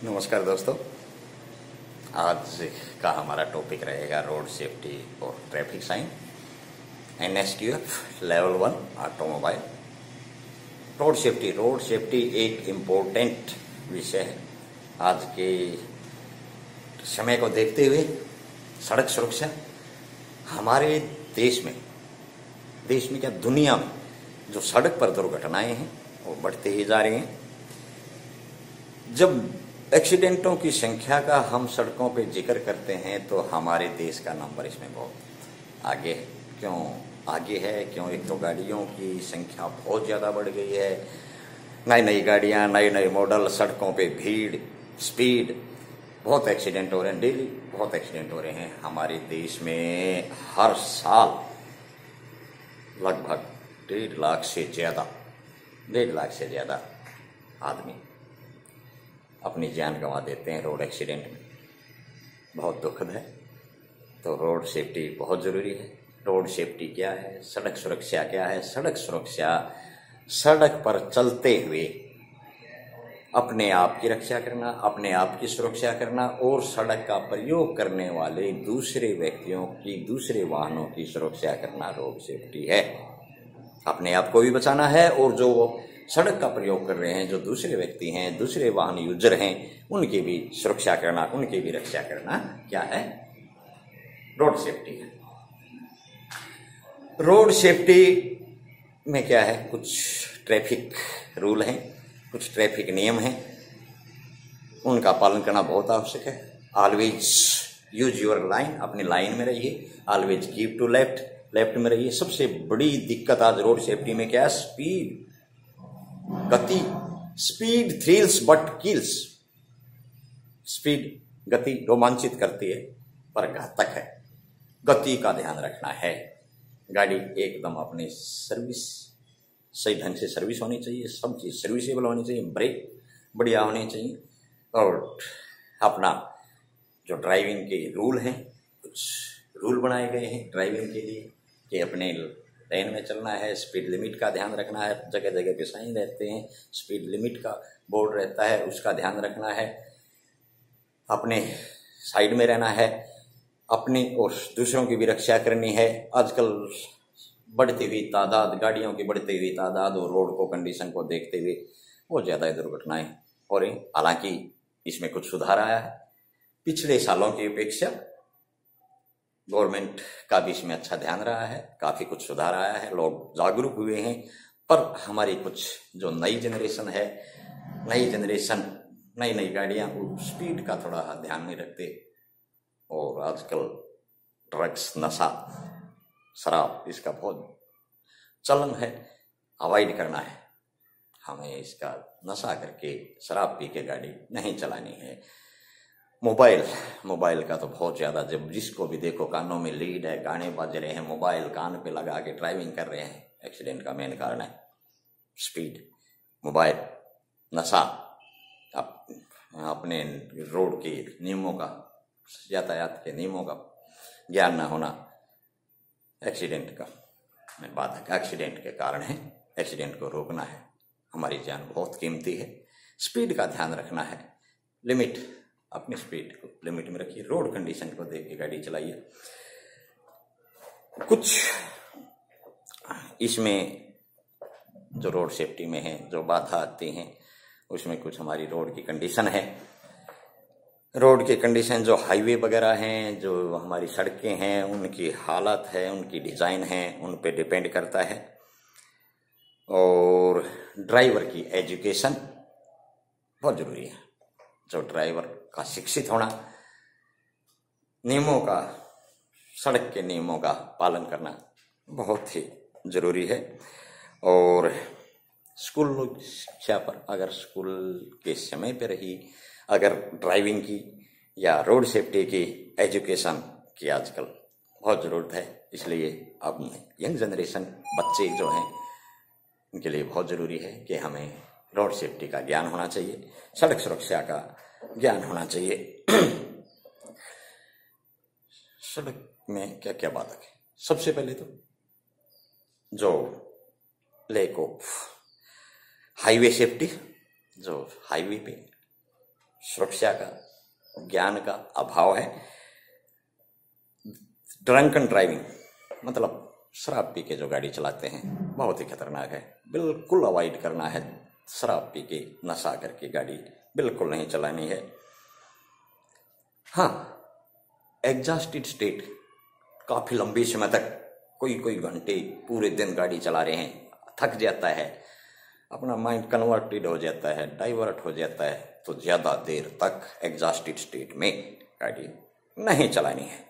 नमस्कार दोस्तों। आज का हमारा टॉपिक रहेगा रोड सेफ्टी और traffic sign NSTF level 1 automobile. Road safety एक इम्पोर्टेंट विषय है। आज के समय को देखते हुए सड़क सुरक्षा हमारे देश में क्या दुनिया में जो सड़क पर दुर्घटनाएं हैं वो बढ़ते ही जा रही हैं। जब एक्सीडेंटों की संख्या का हम सड़कों पे जिक्र करते हैं तो हमारे देश का नंबर इसमें बहुत आगे है। क्यों आगे है? क्यों? एक तो गाड़ियों की संख्या बहुत ज़्यादा बढ़ गई है। नई नई गाड़ियाँ, नए नए मॉडल, सड़कों पे भीड़, स्पीड, बहुत एक्सीडेंट हो रहे हैं। डेली बहुत एक्सीडेंट हो रहे हैं। हमारे देश में हर साल लगभग 1.5 लाख से ज़्यादा आदमी अपनी जान गंवा देते हैं रोड एक्सीडेंट में। बहुत दुखद है। तो रोड सेफ्टी बहुत ज़रूरी है। रोड सेफ्टी क्या है? सड़क सुरक्षा क्या है? सड़क सुरक्षा सड़क पर चलते हुए अपने आप की रक्षा करना, अपने आप की सुरक्षा करना और सड़क का प्रयोग करने वाले दूसरे व्यक्तियों की, दूसरे वाहनों की सुरक्षा करना रोड सेफ्टी है। अपने आप को भी बचाना है और जो सड़क का प्रयोग कर रहे हैं, जो दूसरे व्यक्ति हैं, दूसरे वाहन यूजर हैं, उनकी भी सुरक्षा करना, उनकी भी रक्षा करना क्या है? रोड सेफ्टी है। रोड सेफ्टी में क्या है? कुछ ट्रैफिक रूल हैं, कुछ ट्रैफिक नियम हैं, उनका पालन करना बहुत आवश्यक है। ऑलवेज यूज योर लाइन, अपनी लाइन में रहिए। ऑलवेज कीप टू लेफ्ट में रहिए। सबसे बड़ी दिक्कत आज रोड सेफ्टी में क्या है? स्पीड, गति। Speed thrills but kills. Speed, गति रोमांचित करती है पर घातक है। गति का ध्यान रखना है। गाड़ी एकदम अपनी सर्विस सही ढंग से सर्विस होनी चाहिए। सब चीज सर्विसेबल होनी चाहिए। ब्रेक बढ़िया होनी चाहिए। और अपना जो ड्राइविंग के रूल हैं, कुछ रूल बनाए गए हैं ड्राइविंग के लिए कि अपने लेन में चलना है। स्पीड लिमिट का ध्यान रखना है। जगह जगह पे साइन रहते हैं, स्पीड लिमिट का बोर्ड रहता है, उसका ध्यान रखना है। अपने साइड में रहना है। अपनी और दूसरों की भी रक्षा करनी है। आजकल बढ़ती हुई तादाद, गाड़ियों की बढ़ती हुई तादाद और रोड को कंडीशन को देखते हुए बहुत ज़्यादा दुर्घटनाएं हो रही। हालांकि इसमें कुछ सुधार आया है पिछले सालों की अपेक्षा। गवर्नमेंट का भी इसमें अच्छा ध्यान रहा है। काफ़ी कुछ सुधार आया है। लोग जागरूक हुए हैं। पर हमारी कुछ जो नई जनरेशन है, नई नई गाड़ियाँ स्पीड का थोड़ा ध्यान नहीं रखते। और आजकल ड्रग्स, नशा, शराब, इसका बहुत चलन है। अवॉइड करना है हमें। इसका नशा करके, शराब पी के गाड़ी नहीं चलानी है। मोबाइल का तो बहुत ज़्यादा, जब जिसको भी देखो कानों में लीड है, गाने बज रहे हैं, मोबाइल कान पे लगा के ड्राइविंग कर रहे हैं। एक्सीडेंट का मेन कारण है स्पीड, मोबाइल, नशा। अपने रोड के नियमों का, यातायात के नियमों का ज्ञान न होना एक्सीडेंट का बाधक, एक्सीडेंट के कारण है। एक्सीडेंट को रोकना है। हमारी जान बहुत कीमती है। स्पीड का ध्यान रखना है। लिमिट, अपनी स्पीड को लिमिट में रखिए। रोड कंडीशन को देख के गाड़ी चलाइए। कुछ इसमें जो रोड सेफ्टी में है, जो बाधा आती हैं, उसमें कुछ हमारी रोड की कंडीशन है। रोड की कंडीशन, जो हाईवे वगैरह हैं, जो हमारी सड़कें हैं, उनकी हालत है, उनकी डिज़ाइन है, उन पे डिपेंड करता है। और ड्राइवर की एजुकेशन बहुत ज़रूरी है। जो ड्राइवर का शिक्षित होना, नियमों का, सड़क के नियमों का पालन करना बहुत ही ज़रूरी है। और स्कूल शिक्षा पर, अगर स्कूल के समय पर रही, अगर ड्राइविंग की या रोड सेफ्टी की एजुकेशन की आजकल बहुत ज़रूरत है। इसलिए अब यंग जनरेशन, बच्चे जो हैं, उनके लिए बहुत ज़रूरी है कि हमें रोड सेफ्टी का ज्ञान होना चाहिए, सड़क सुरक्षा का ज्ञान होना चाहिए। सड़क में क्या क्या बाधक है? सबसे पहले तो जो लैक ऑफ हाईवे सेफ्टी, जो हाईवे पे सुरक्षा का ज्ञान का अभाव है। ड्रंकन ड्राइविंग मतलब शराब पी के जो गाड़ी चलाते हैं बहुत ही खतरनाक है। बिल्कुल अवॉइड करना है, शराब पी के नशा करके गाड़ी बिल्कुल नहीं चलानी है। हाँ, एग्जॉस्टेड स्टेट, काफी लंबे समय तक कोई घंटे पूरे दिन गाड़ी चला रहे हैं, थक जाता है, अपना माइंड कन्वर्टेड हो जाता है, डाइवर्ट हो जाता है, तो ज्यादा देर तक एग्जॉस्टेड स्टेट में गाड़ी नहीं चलानी है।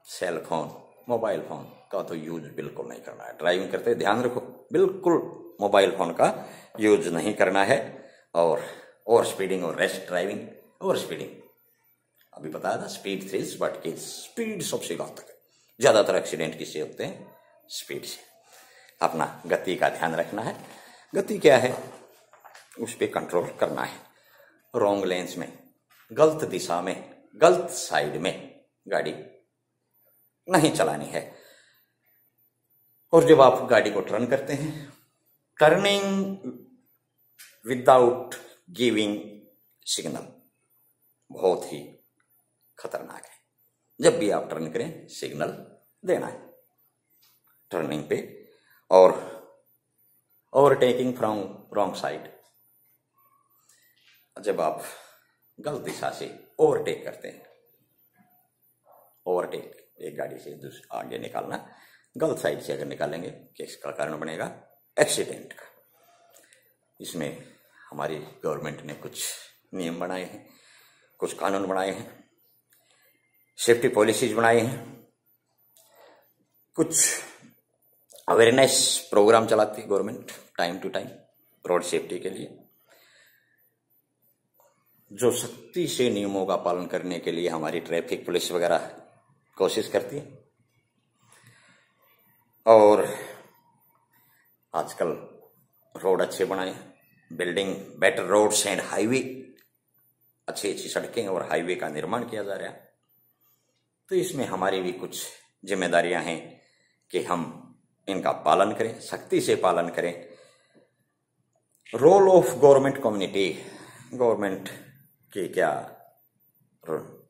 सेल फोन, मोबाइल फोन का तो यूज बिल्कुल नहीं करना है। ड्राइविंग करते ध्यान रखो, बिल्कुल मोबाइल फोन का यूज नहीं करना है। और ओवर स्पीडिंग और रैश ड्राइविंग, ओवर स्पीडिंग अभी बताया था, स्पीड थ्रिल्स बट की स्पीड सबसे घातक है। ज्यादातर एक्सीडेंट किससे होते हैं? स्पीड से। अपना गति का ध्यान रखना है। गति क्या है उस पर कंट्रोल करना है। रॉन्ग लेन्स में, गलत दिशा में, गलत साइड में गाड़ी नहीं चलानी है। और जब आप गाड़ी को टर्न करते हैं, टर्निंग विदाउट गिविंग सिग्नल बहुत ही खतरनाक है। जब भी आप टर्न करें सिग्नल देना है टर्निंग पे। और ओवरटेकिंग फ्रॉम रॉन्ग साइड, जब आप गलत दिशा से ओवरटेक करते हैं, ओवरटेक एक गाड़ी से दूसरी आगे निकालना, गलत साइड से अगर निकालेंगे किसका कारण बनेगा? एक्सीडेंट का। इसमें हमारी गवर्नमेंट ने कुछ नियम बनाए हैं, कुछ कानून बनाए हैं, सेफ्टी पॉलिसीज बनाए हैं, कुछ अवेयरनेस प्रोग्राम चलाती है government time to time road safety के लिए, जो सख्ती से नियमों का पालन करने के लिए हमारी ट्रैफिक पुलिस वगैरह कोशिश करती है। और आजकल रोड अच्छे बनाए, building better roads and highway, अच्छी सड़कें और हाईवे का निर्माण किया जा रहा है। तो इसमें हमारी भी कुछ जिम्मेदारियां हैं कि हम इनका पालन करें, सख्ती से पालन करें। Role of government community, government के क्या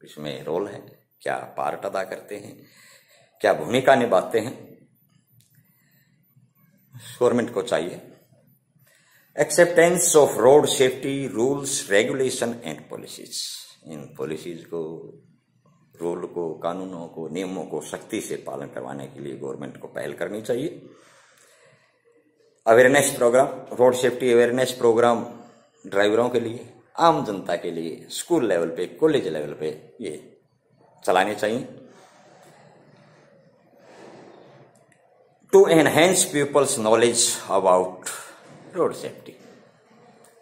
इसमें रोल है, क्या पार्ट अदा करते हैं, क्या भूमिका निभाते हैं, गवर्नमेंट को चाहिए acceptance of road safety rules, regulation and policies. In policies को, रूल को, कानूनों को, नियमों को सख्ती से पालन करवाने के लिए गवर्नमेंट को पहल करनी चाहिए। Awareness program, road safety awareness program ड्राइवरों के लिए, आम जनता के लिए, स्कूल लेवल पे, कॉलेज लेवल पे ये चलाने चाहिए। To enhance people's knowledge about road safety,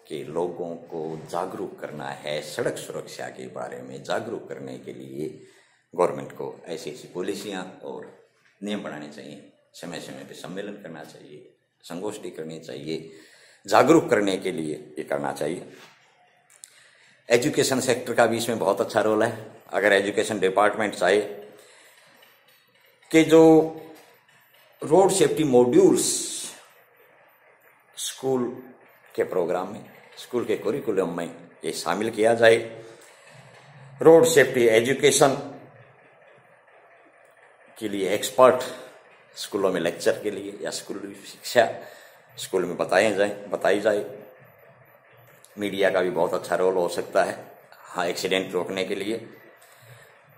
कि लोगों को जागरूक करना है, सड़क सुरक्षा के बारे में जागरूक करने के लिए गवर्नमेंट को ऐसी ऐसी पॉलिसियां और नियम बनाने चाहिए। समय समय पे सम्मेलन करना चाहिए, संगोष्ठी करनी चाहिए, जागरूक करने के लिए ये करना चाहिए। एजुकेशन सेक्टर का भी इसमें बहुत अच्छा रोल है। अगर एजुकेशन डिपार्टमेंट चाहे कि जो रोड सेफ्टी मॉड्यूल्स स्कूल के प्रोग्राम में, स्कूल के करिकुलम में ये शामिल किया जाए। रोड सेफ्टी एजुकेशन के लिए एक्सपर्ट स्कूलों में लेक्चर के लिए या स्कूल शिक्षा स्कूल में बताई जाए। मीडिया का भी बहुत अच्छा रोल हो सकता है, हाँ, एक्सीडेंट रोकने के लिए।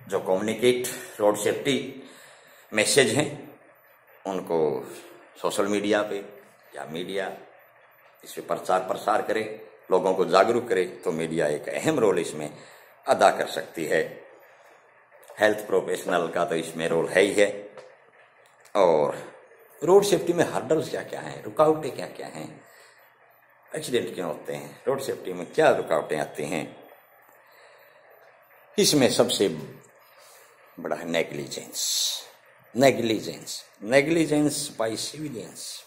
जो कम्युनिकेट रोड सेफ्टी मैसेज हैं उनको सोशल मीडिया पे या मीडिया इस पे प्रचार प्रसार करे, लोगों को जागरूक करे, तो मीडिया एक अहम रोल इसमें अदा कर सकती है। हेल्थ प्रोफेशनल का तो इसमें रोल है ही है। और रोड सेफ्टी में हर्डल्स क्या क्या हैं, रुकावटें क्या क्या हैं, एक्सीडेंट क्यों होते हैं, रोड सेफ्टी में क्या रुकावटें आती हैं, इसमें सबसे बड़ा है नेग्लिजेंस। नेग्लिजेंस बाय सिविलियंस,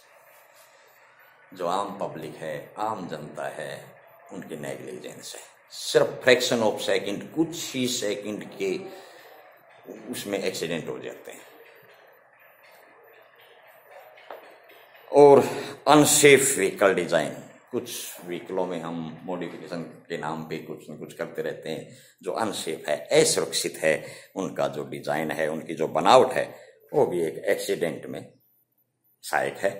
जो आम पब्लिक है, आम जनता है, उनकी नेग्लिजेंस है। सिर्फ फ्रैक्शन ऑफ सेकंड, कुछ ही सेकंड के उसमें एक्सीडेंट हो जाते हैं। और अनसेफ व्हीकल डिजाइन, कुछ व्हीकलों में हम मॉडिफिकेशन के नाम पे कुछ न कुछ करते रहते हैं जो अनसेफ है, असुरक्षित है। उनका जो डिजाइन है, उनकी जो बनावट है, वो भी एक एक्सीडेंट में सहायक है।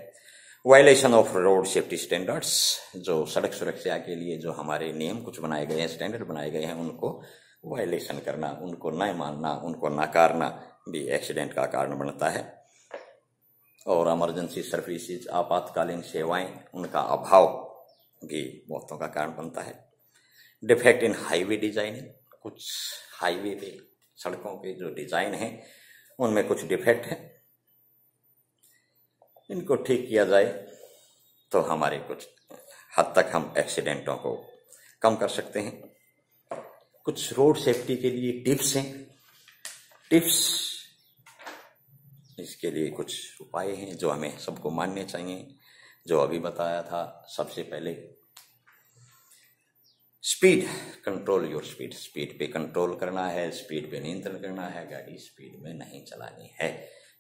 Violation of road safety standards, जो सड़क सुरक्षा के लिए जो हमारे नियम कुछ बनाए गए हैं, स्टैंडर्ड बनाए गए हैं, उनको वायलेशन करना, उनको न मानना, उनको नकारना भी एक्सीडेंट का कारण बनता है। और इमरजेंसी सर्विसेज, आपातकालीन सेवाएं, उनका अभाव भी मौतों का कारण बनता है। डिफेक्ट इन हाईवे डिजाइनिंग, कुछ हाईवे पे, सड़कों के जो डिजाइन है उनमें कुछ डिफेक्ट है, इनको ठीक किया जाए तो हमारे कुछ हद तक हम एक्सीडेंटों को कम कर सकते हैं। कुछ रोड सेफ्टी के लिए टिप्स हैं। टिप्स, इसके लिए कुछ उपाय हैं जो हमें सबको मानने चाहिए। जो अभी बताया था, सबसे पहले speed, control your speed, speed पे कंट्रोल करना है, स्पीड पे नियंत्रण करना है, गाड़ी स्पीड में नहीं चलानी है,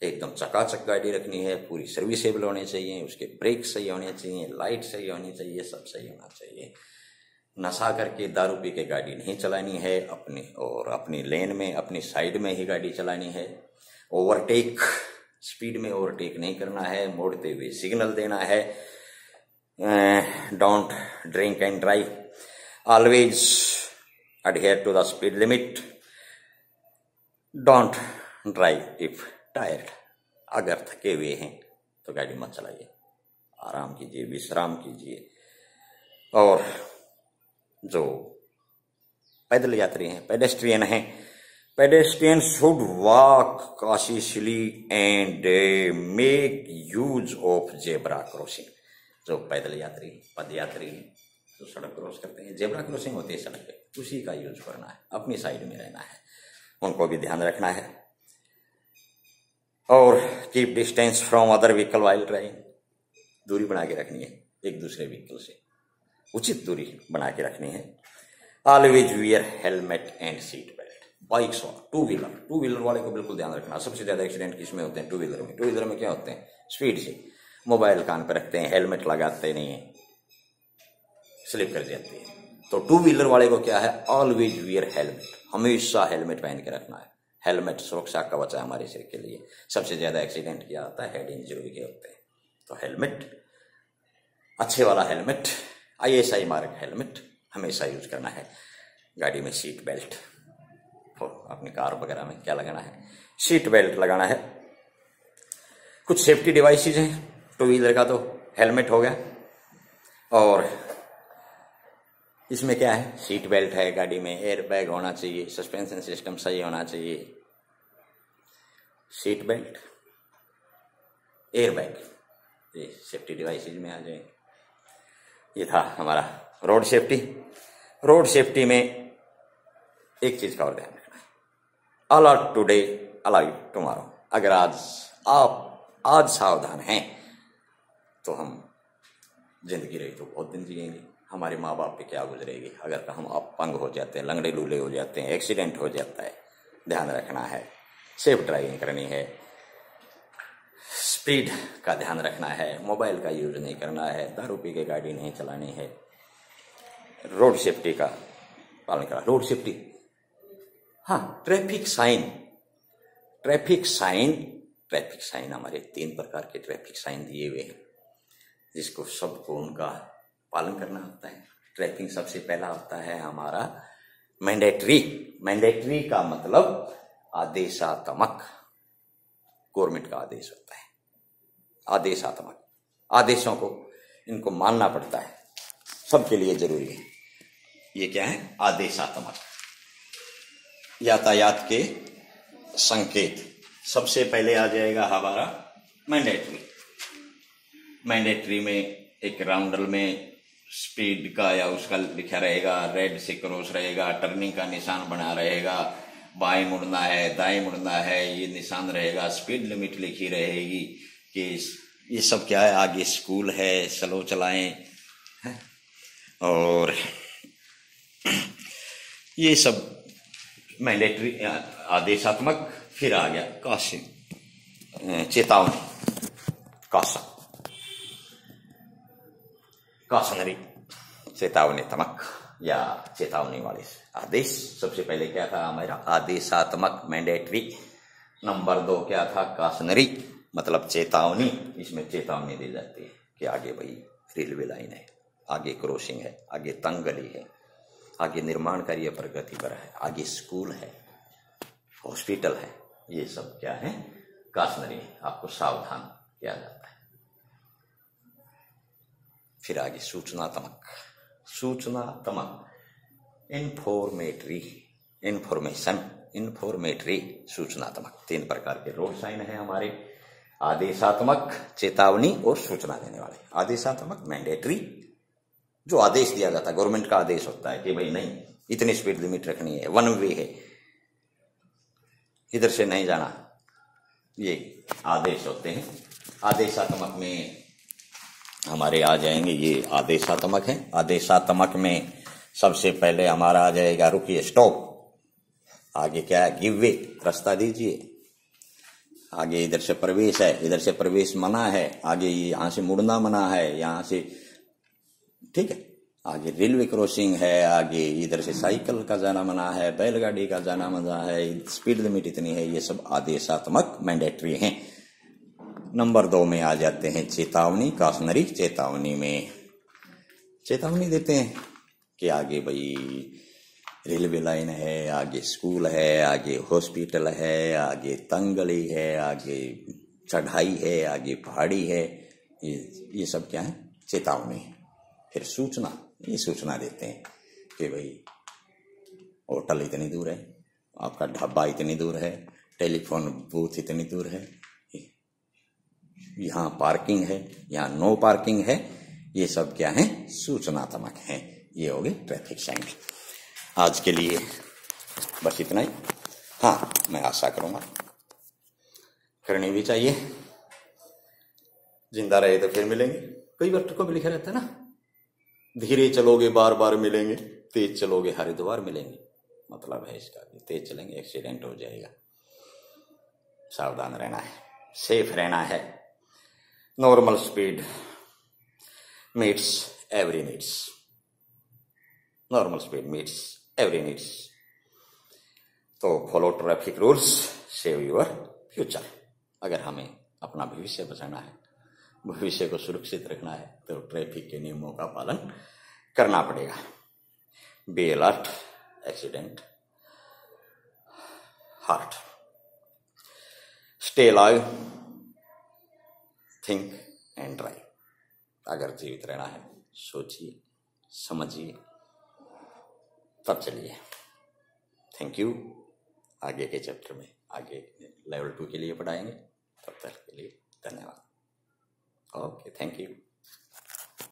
एकदम चकाचक गाड़ी रखनी है, पूरी सर्विसेबल होनी चाहिए, उसके ब्रेक सही होने चाहिए, लाइट सही होनी चाहिए, सब सही होना चाहिए। नशा करके, दारू पी के गाड़ी नहीं चलानी है, अपनी लेन में, अपनी साइड में ही गाड़ी चलानी है। ओवरटेक, स्पीड में ओवरटेक नहीं करना है, मोड़ते हुए सिग्नल देना है। Don't drink and drive, always adhere to the speed limit, don't drive if tired, अगर थके हुए हैं तो गाड़ी मत चलाइए, आराम कीजिए, विश्राम कीजिए। और जो पैदल यात्री हैं, पेडेस्ट्रियन हैं, pedestrians should walk cautiously and make use of zebra crossing। जो पैदल यात्री, पद यात्री हैं, जो सड़क क्रॉस करते हैं, जेब्रा क्रॉसिंग होती है सड़क पे, उसी का यूज करना है, अपनी साइड में रहना है, उनको भी ध्यान रखना है। और keep distance from other vehicle while driving, दूरी बना के रखनी है एक दूसरे व्हीकल से, उचित दूरी बना के रखनी है। Always wear helmet and seat belt. Bikes और टू व्हीलर वाले को बिल्कुल ध्यान रखना। सबसे ज्यादा एक्सीडेंट किसमें होते हैं? टू व्हीलर में। टू व्हीलर में क्या होते हैं? स्पीड से मोबाइल कान पे रखते हैं, हेलमेट लगाते नहीं है, स्लिप कर जाती है। तो टू व्हीलर वाले को क्या है? ऑलवेज वियर हेलमेट, हमेशा हेलमेट पहन के रखना है। हेलमेट सुरक्षा कवच है हमारे शरीर के लिए। सबसे ज्यादा एक्सीडेंट क्या होता है? हेड इंजरी के होते हैं। तो हेलमेट, अच्छे वाला हेलमेट, ISI मार्क हेलमेट हमेशा यूज करना है। गाड़ी में सीट बेल्ट, तो अपनी कार वगैरह में क्या लगाना है? सीट बेल्ट लगाना है। कुछ सेफ्टी डिवाइसेज हैं टू व्हीलर का, तो हेलमेट हो गया, और इसमें क्या है? सीट बेल्ट है, गाड़ी में एयर बैग होना चाहिए, सस्पेंशन सिस्टम सही होना चाहिए। सीट बेल्ट, एयर बैग, ये सेफ्टी डिवाइसेज में आ जाए। ये था हमारा रोड सेफ्टी। रोड सेफ्टी में एक चीज का और ध्यान रखना है, अलर्ट टुडे अलाइव टुमारो। अगर आप आज सावधान हैं तो हम जिंदगी रही तो बहुत दिन जिएंगे। हमारे माँ बाप पे क्या गुजरेगी अगर हम अपंग हो जाते हैं, लंगड़े लूले हो जाते हैं, एक्सीडेंट हो जाता है। ध्यान रखना है, सेफ ड्राइविंग करनी है, स्पीड का ध्यान रखना है, मोबाइल का यूज नहीं करना है, दारू पी के गाड़ी नहीं चलानी है, रोड सेफ्टी का पालन करना। रोड सेफ्टी, हाँ, ट्रैफिक साइन हमारे 3 प्रकार के ट्रैफिक साइन दिए हुए हैं, जिसको सबको उनका पालन करना होता है। ट्रैफिक सबसे पहला होता है हमारा मैंडेटरी का मतलब आदेशात्मक, गवर्नमेंट का आदेश होता है। आदेशात्मक, आदेशों को इनको मानना पड़ता है, सबके लिए जरूरी है। ये क्या है? आदेशात्मक। यातायात के संकेत, सबसे पहले आ जाएगा हमारा मैंडेटरी में एक राउंडल में स्पीड का या उसका लिखा रहेगा, रेड से क्रॉस रहेगा, टर्निंग का निशान बना रहेगा, बाएं मुड़ना है, दाएं मुड़ना है, ये निशान रहेगा, स्पीड लिमिट लिखी रहेगी कि ये सब क्या है, आगे स्कूल है, स्लो चलाएं, और ये सब मैंडेटरी आदेशात्मक। फिर आ गया चेतावनी, कॉशन। कॉशनरी, चेतावनीत्मक या चेतावनी वाले आदेश। सबसे पहले क्या था हमारा आदेशात्मक मैंडेटरी। नंबर 2 क्या था कॉशनरी, मतलब चेतावनी। इसमें चेतावनी दी जाती है कि आगे भाई रेलवे लाइन है, आगे क्रॉसिंग है, आगे तंग गली है, आगे निर्माण कार्य प्रगति पर है, आगे स्कूल है, हॉस्पिटल है। ये सब क्या है कॉशनरी, आपको सावधान किया जाता है। फिर आगे सूचनात्मक, सूचनात्मक इन्फॉर्मेटरी, इन्फॉर्मेटरी, सूचनात्मक। 3 प्रकार के रोड साइन है हमारे, आदेशात्मक, चेतावनी और सूचना देने वाले। आदेशात्मक मैंडेटरी, जो आदेश दिया जाता है, गवर्नमेंट का आदेश होता है कि भाई नहीं इतनी स्पीड लिमिट रखनी है, 1 वे है, इधर से नहीं जाना, ये आदेश होते हैं। आदेशात्मक में हमारे आ जाएंगे, ये आदेशात्मक है। आदेशात्मक में सबसे पहले हमारा आ जाएगा रुकिए, स्टॉप। आगे क्या है गिव वे, रास्ता दीजिए। आगे इधर से प्रवेश है, इधर से प्रवेश मना है। आगे यहाँ से मुड़ना मना है, यहाँ से, ठीक है। आगे रेलवे क्रॉसिंग है, आगे इधर से साइकिल का जाना मना है, बैलगाड़ी का जाना मना है, स्पीड लिमिट इतनी है। ये सब आदेशात्मक मैंडेटरी हैं। नंबर 2 में आ जाते हैं चेतावनी, कॉशनरी। चेतावनी में चेतावनी देते हैं कि आगे भाई रेलवे लाइन है, आगे स्कूल है, आगे हॉस्पिटल है, आगे तंगली है, आगे चढ़ाई है, आगे पहाड़ी है। ये सब क्या है चेतावनी। फिर सूचना, ये सूचना देते हैं कि भाई होटल इतनी दूर है, आपका ढाबा इतनी दूर है, टेलीफोन बूथ इतनी दूर है, यहाँ पार्किंग है, यहाँ नो पार्किंग है। ये सब क्या है सूचनात्मक है। ये हो गए ट्रैफिक साइन। आज के लिए बस इतना ही। हाँ, मैं आशा करूंगा करनी भी चाहिए। जिंदा रहे तो फिर मिलेंगे। कई बार को भी लिखा रहता है ना, धीरे चलोगे बार बार मिलेंगे, तेज चलोगे हरिद्वार मिलेंगे। मतलब है इसका कि तेज चलेंगे एक्सीडेंट हो जाएगा। सावधान रहना है, सेफ रहना है। Normal speed meets every needs, normal speed meets every needs. तो follow traffic rules, save your future. अगर हमें अपना भविष्य बचाना है, भविष्य को सुरक्षित रखना है, तो ट्रैफिक के नियमों का पालन करना पड़ेगा। Be alert, accident, heart, stay alive, think and drive. अगर जीवित रहना है सोचिए समझिए तब चलिए। Thank you. आगे के चैप्टर में आगे लेवल 2 के लिए पढ़ाएंगे। तब तक के लिए धन्यवाद। Okay, thank you.